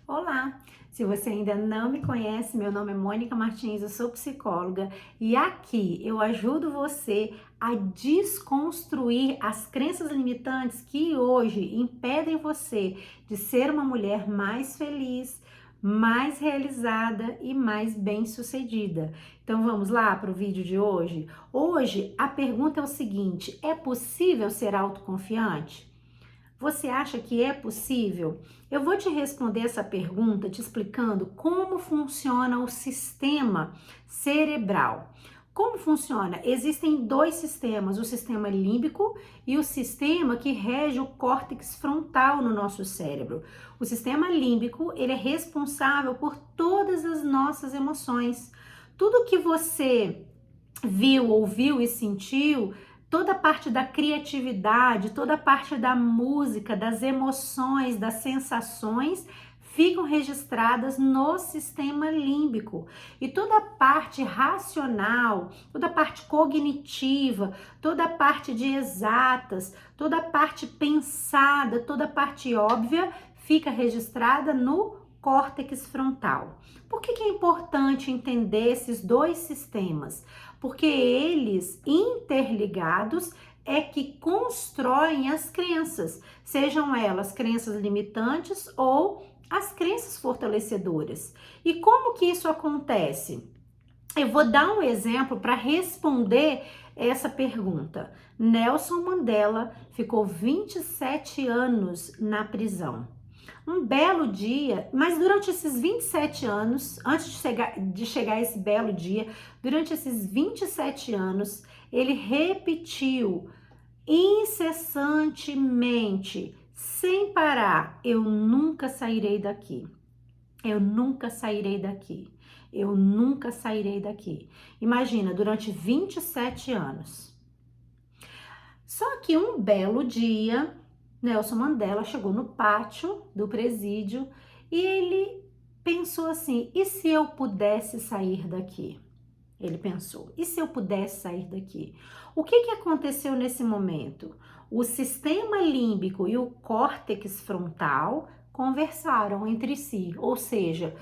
Olá! Se você ainda não me conhece, meu nome é Mônica Martins, eu sou psicóloga e aqui eu ajudo você a desconstruir as crenças limitantes que hoje impedem você de ser uma mulher mais feliz, mais realizada e mais bem-sucedida. Então vamos lá para o vídeo de hoje? Hoje a pergunta é o seguinte: é possível ser autoconfiante? Você acha que é possível? Eu vou te responder essa pergunta te explicando como funciona o sistema cerebral. Como funciona? Existem dois sistemas, o sistema límbico e o sistema que rege o córtex frontal no nosso cérebro. O sistema límbico, ele é responsável por todas as nossas emoções. Tudo que você viu, ouviu e sentiu, toda a parte da criatividade, toda a parte da música, das emoções, das sensações, ficam registradas no sistema límbico. E toda a parte racional, toda a parte cognitiva, toda a parte de exatas, toda a parte pensada, toda a parte óbvia, fica registrada no córtex frontal. Por que é importante entender esses dois sistemas? Porque eles, interligados, é que constroem as crenças, sejam elas crenças limitantes ou as crenças fortalecedoras. E como que isso acontece? Eu vou dar um exemplo para responder essa pergunta. Nelson Mandela ficou 27 anos na prisão. Um belo dia, mas durante esses 27 anos, antes de chegar esse belo dia, durante esses 27 anos, ele repetiu incessantemente, sem parar: eu nunca sairei daqui. Eu nunca sairei daqui. Eu nunca sairei daqui. Imagina, durante 27 anos. Só que um belo dia, Nelson Mandela chegou no pátio do presídio e ele pensou assim: e se eu pudesse sair daqui? Ele pensou: e se eu pudesse sair daqui? O que aconteceu nesse momento? O sistema límbico e o córtex frontal conversaram entre si, ou seja,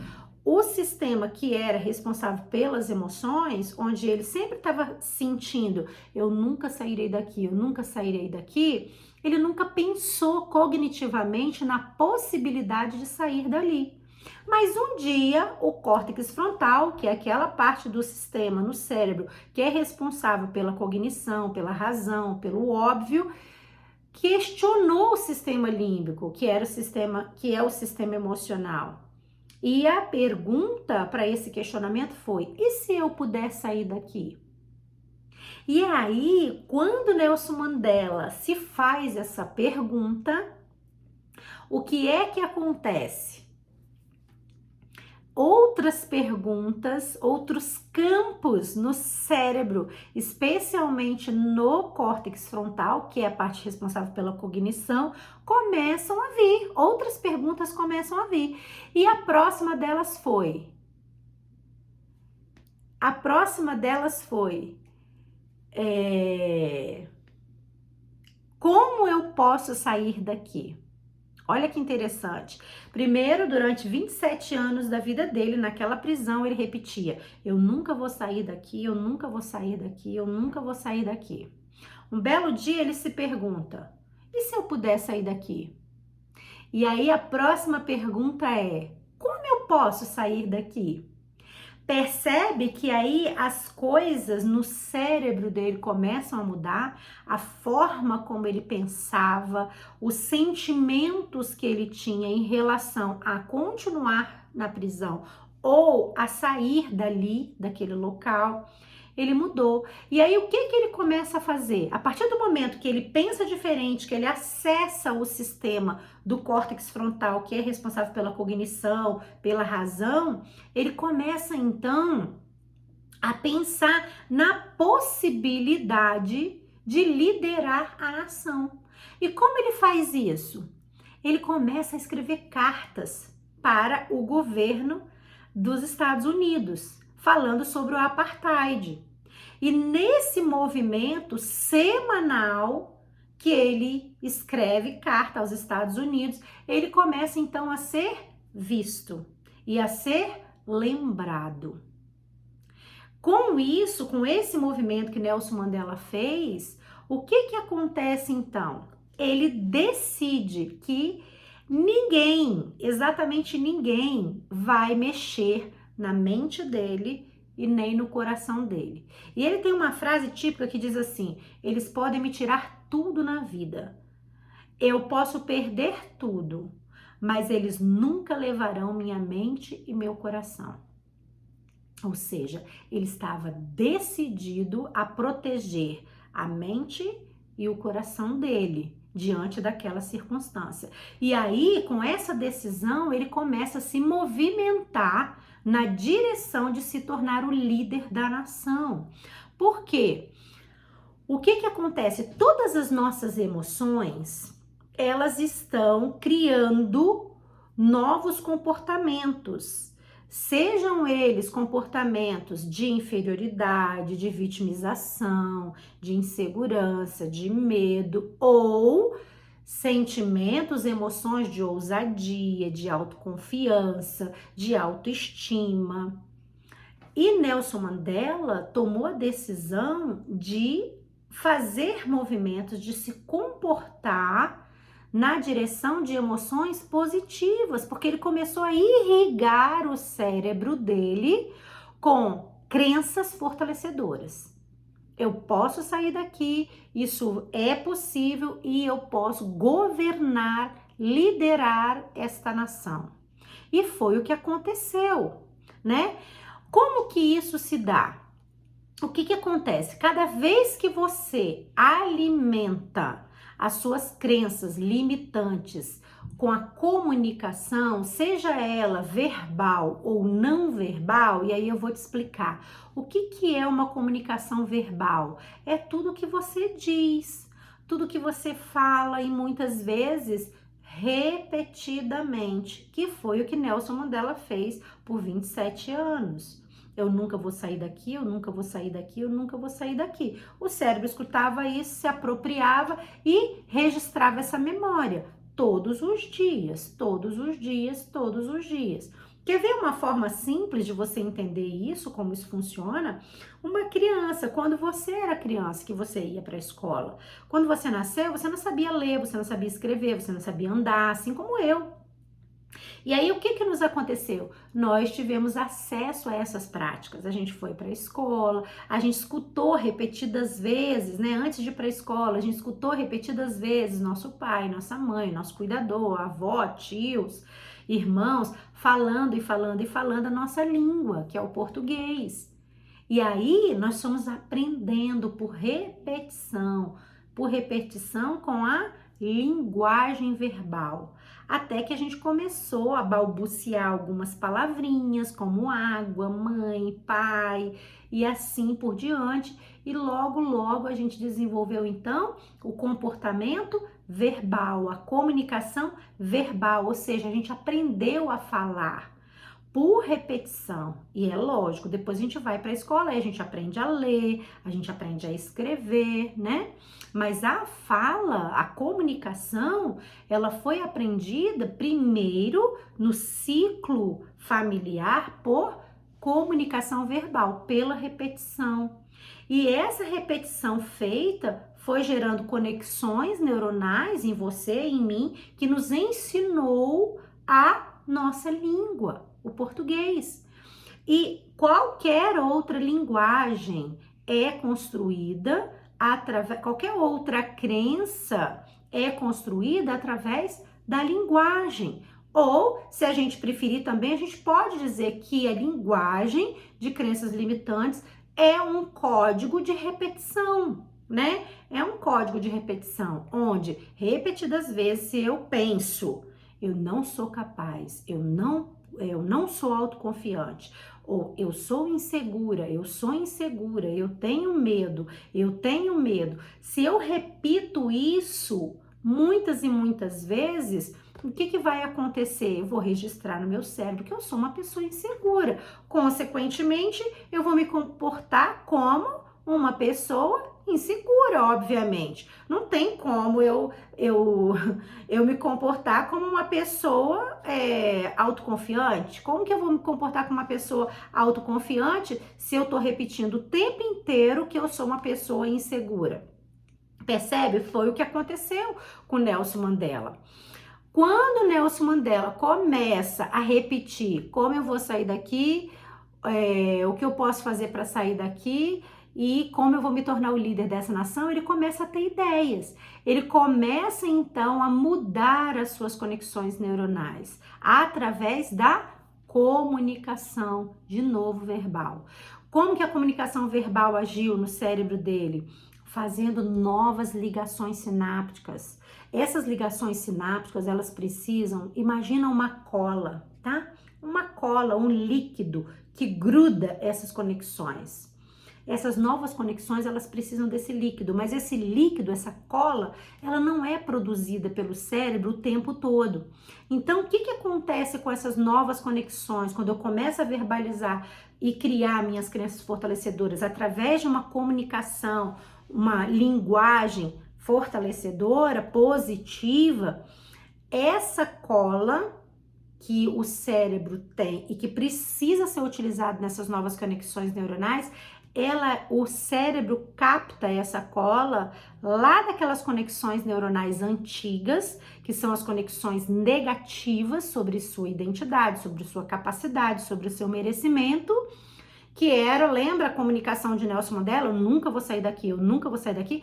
o sistema que era responsável pelas emoções, onde ele sempre estava sentindo: eu nunca sairei daqui, eu nunca sairei daqui, ele nunca pensou cognitivamente na possibilidade de sair dali. Mas um dia, o córtex frontal, que é aquela parte do sistema no cérebro que é responsável pela cognição, pela razão, pelo óbvio, questionou o sistema límbico, que é o sistema emocional. E a pergunta para esse questionamento foi: e se eu puder sair daqui? E aí, quando Nelson Mandela se faz essa pergunta, o que é que acontece? Outras perguntas, outros campos no cérebro, especialmente no córtex frontal, que é a parte responsável pela cognição, começam a vir. Outras perguntas começam a vir. E a próxima delas foi: como eu posso sair daqui? Olha que interessante. Primeiro, durante 27 anos da vida dele, naquela prisão, ele repetia: eu nunca vou sair daqui, eu nunca vou sair daqui, eu nunca vou sair daqui. Um belo dia ele se pergunta: e se eu puder sair daqui? E aí a próxima pergunta é: como eu posso sair daqui? Percebe que aí as coisas no cérebro dele começam a mudar, a forma como ele pensava, os sentimentos que ele tinha em relação a continuar na prisão ou a sair dali, daquele local. Ele mudou. E aí o que ele começa a fazer? A partir do momento que ele pensa diferente, que ele acessa o sistema do córtex frontal, que é responsável pela cognição, pela razão, ele começa então a pensar na possibilidade de liderar a ação. E como ele faz isso? Ele começa a escrever cartas para o governo dos Estados Unidos, falando sobre o apartheid. E nesse movimento semanal que ele escreve carta aos Estados Unidos, ele começa então a ser visto e a ser lembrado. Com isso, com esse movimento que Nelson Mandela fez, o que acontece então? Ele decide que ninguém, exatamente ninguém, vai mexer na mente dele e nem no coração dele. E ele tem uma frase típica que diz assim: eles podem me tirar tudo na vida, eu posso perder tudo, mas eles nunca levarão minha mente e meu coração. Ou seja, ele estava decidido a proteger a mente e o coração dele diante daquela circunstância. E aí, com essa decisão, ele começa a se movimentar na direção de se tornar o líder da nação. Por quê? O que acontece? Todas as nossas emoções, elas estão criando novos comportamentos. Sejam eles comportamentos de inferioridade, de vitimização, de insegurança, de medo ou sentimentos, emoções de ousadia, de autoconfiança, de autoestima. E Nelson Mandela tomou a decisão de fazer movimentos, de se comportar na direção de emoções positivas, porque ele começou a irrigar o cérebro dele com crenças fortalecedoras. Eu posso sair daqui, isso é possível e eu posso governar, liderar esta nação. E foi o que aconteceu, né? Como que isso se dá? O que acontece? Cada vez que você alimenta as suas crenças limitantes com a comunicação, seja ela verbal ou não verbal, e aí eu vou te explicar. O que é uma comunicação verbal? É tudo que você diz, tudo que você fala e muitas vezes repetidamente, que foi o que Nelson Mandela fez por 27 anos. Eu nunca vou sair daqui, eu nunca vou sair daqui, eu nunca vou sair daqui. O cérebro escutava isso, se apropriava e registrava essa memória todos os dias, todos os dias, todos os dias. Quer ver uma forma simples de você entender isso, como isso funciona? Uma criança, quando você era criança, que você ia para a escola, quando você nasceu, você não sabia ler, você não sabia escrever, você não sabia andar, assim como eu. E aí, o que nos aconteceu? Nós tivemos acesso a essas práticas. A gente foi para a escola, a gente escutou repetidas vezes, né? Antes de ir para a escola, a gente escutou repetidas vezes nosso pai, nossa mãe, nosso cuidador, avó, tios, irmãos, falando e falando e falando a nossa língua, que é o português. E aí, nós fomos aprendendo por repetição com a linguagem verbal, até que a gente começou a balbuciar algumas palavrinhas como água, mãe, pai e assim por diante, e logo a gente desenvolveu então o comportamento verbal, a comunicação verbal, ou seja, a gente aprendeu a falar por repetição. E é lógico, depois a gente vai para a escola e a gente aprende a ler, a gente aprende a escrever, né? Mas a fala, a comunicação, ela foi aprendida primeiro no ciclo familiar por comunicação verbal, pela repetição. E essa repetição feita foi gerando conexões neuronais em você e em mim, que nos ensinou a nossa língua, o português. E qualquer outra linguagem é construída através, qualquer outra crença é construída através da linguagem. Ou, se a gente preferir também, a gente pode dizer que a linguagem de crenças limitantes é um código de repetição, né? É um código de repetição, onde repetidas vezes, se eu penso, eu não sou capaz, eu não sou autoconfiante, ou eu sou insegura, eu tenho medo, eu tenho medo. Se eu repito isso muitas e muitas vezes, o que vai acontecer? Eu vou registrar no meu cérebro que eu sou uma pessoa insegura. Consequentemente, eu vou me comportar como uma pessoa insegura, obviamente. Não tem como eu me comportar como uma pessoa autoconfiante. Como que eu vou me comportar como uma pessoa autoconfiante se eu tô repetindo o tempo inteiro que eu sou uma pessoa insegura? Percebe? Foi o que aconteceu com Nelson Mandela. Quando Nelson Mandela começa a repetir como eu vou sair daqui, o que eu posso fazer para sair daqui e como eu vou me tornar o líder dessa nação, ele começa a ter ideias. Ele começa então a mudar as suas conexões neuronais através da comunicação, de novo verbal. Como que a comunicação verbal agiu no cérebro dele? Fazendo novas ligações sinápticas. Essas ligações sinápticas, elas precisam, imagina uma cola, tá? Uma cola, um líquido que gruda essas conexões. Essas novas conexões, elas precisam desse líquido, mas esse líquido, essa cola, ela não é produzida pelo cérebro o tempo todo. Então, o que acontece com essas novas conexões quando eu começo a verbalizar e criar minhas crenças fortalecedoras através de uma comunicação, uma linguagem fortalecedora, positiva? Essa cola que o cérebro tem e que precisa ser utilizado nessas novas conexões neuronais, o cérebro capta essa cola lá daquelas conexões neuronais antigas, que são as conexões negativas sobre sua identidade, sobre sua capacidade, sobre o seu merecimento, que era, lembra a comunicação de Nelson Mandela? Eu nunca vou sair daqui, eu nunca vou sair daqui.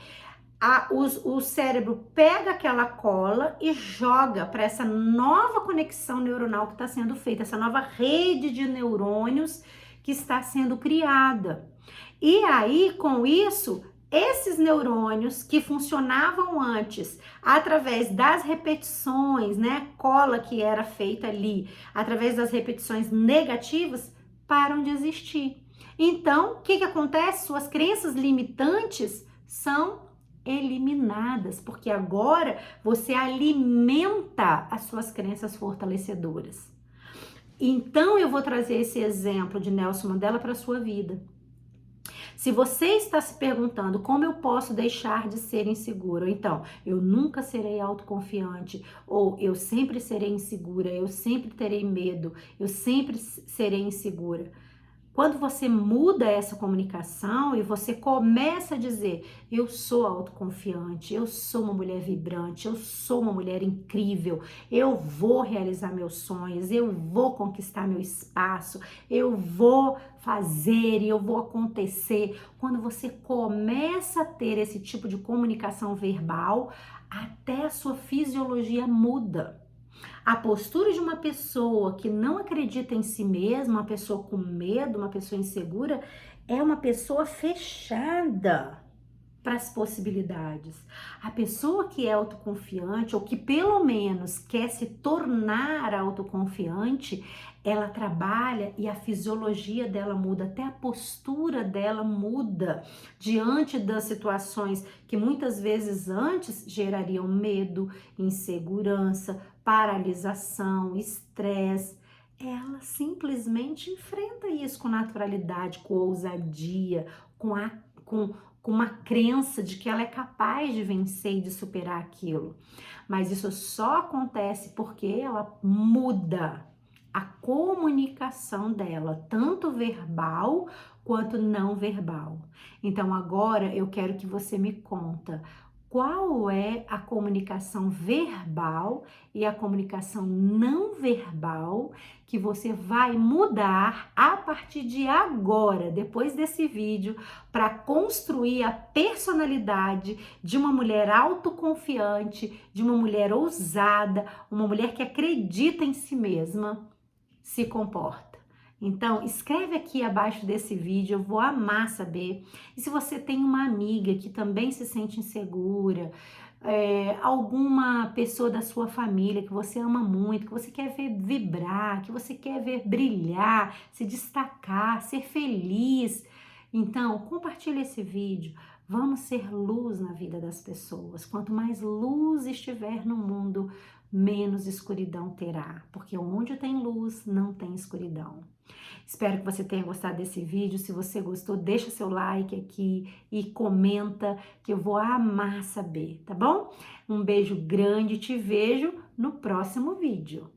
O cérebro pega aquela cola e joga para essa nova conexão neuronal que está sendo feita, essa nova rede de neurônios que está sendo criada. E aí, com isso, esses neurônios que funcionavam antes através das repetições, né, cola que era feita ali, através das repetições negativas, param de existir. Então, o que acontece? Suas crenças limitantes são eliminadas, porque agora você alimenta as suas crenças fortalecedoras. Então, eu vou trazer esse exemplo de Nelson Mandela para a sua vida. Se você está se perguntando como eu posso deixar de ser inseguro, então, eu nunca serei autoconfiante, ou eu sempre serei insegura, eu sempre terei medo, eu sempre serei insegura. Quando você muda essa comunicação e você começa a dizer, eu sou autoconfiante, eu sou uma mulher vibrante, eu sou uma mulher incrível, eu vou realizar meus sonhos, eu vou conquistar meu espaço, eu vou fazer e eu vou acontecer. Quando você começa a ter esse tipo de comunicação verbal, até a sua fisiologia muda. A postura de uma pessoa que não acredita em si mesma, uma pessoa com medo, uma pessoa insegura, é uma pessoa fechada para as possibilidades. A pessoa que é autoconfiante, ou que pelo menos quer se tornar autoconfiante, ela trabalha e a fisiologia dela muda, até a postura dela muda diante das situações que muitas vezes antes gerariam medo, insegurança, paralisação, estresse. Ela simplesmente enfrenta isso com naturalidade, com ousadia, com uma crença de que ela é capaz de vencer e de superar aquilo. Mas isso só acontece porque ela muda a comunicação dela, tanto verbal quanto não verbal. Então agora eu quero que você me conta qual é a comunicação verbal e a comunicação não verbal que você vai mudar a partir de agora, depois desse vídeo, para construir a personalidade de uma mulher autoconfiante, de uma mulher ousada, uma mulher que acredita em si mesma, se comporta. Então, escreve aqui abaixo desse vídeo, eu vou amar saber. E se você tem uma amiga que também se sente insegura, alguma pessoa da sua família que você ama muito, que você quer ver vibrar, que você quer ver brilhar, se destacar, ser feliz, então compartilhe esse vídeo. Vamos ser luz na vida das pessoas. Quanto mais luz estiver no mundo, menos escuridão terá, porque onde tem luz, não tem escuridão. Espero que você tenha gostado desse vídeo. Se você gostou, deixa seu like aqui e comenta, que eu vou amar saber, tá bom? Um beijo grande, te vejo no próximo vídeo.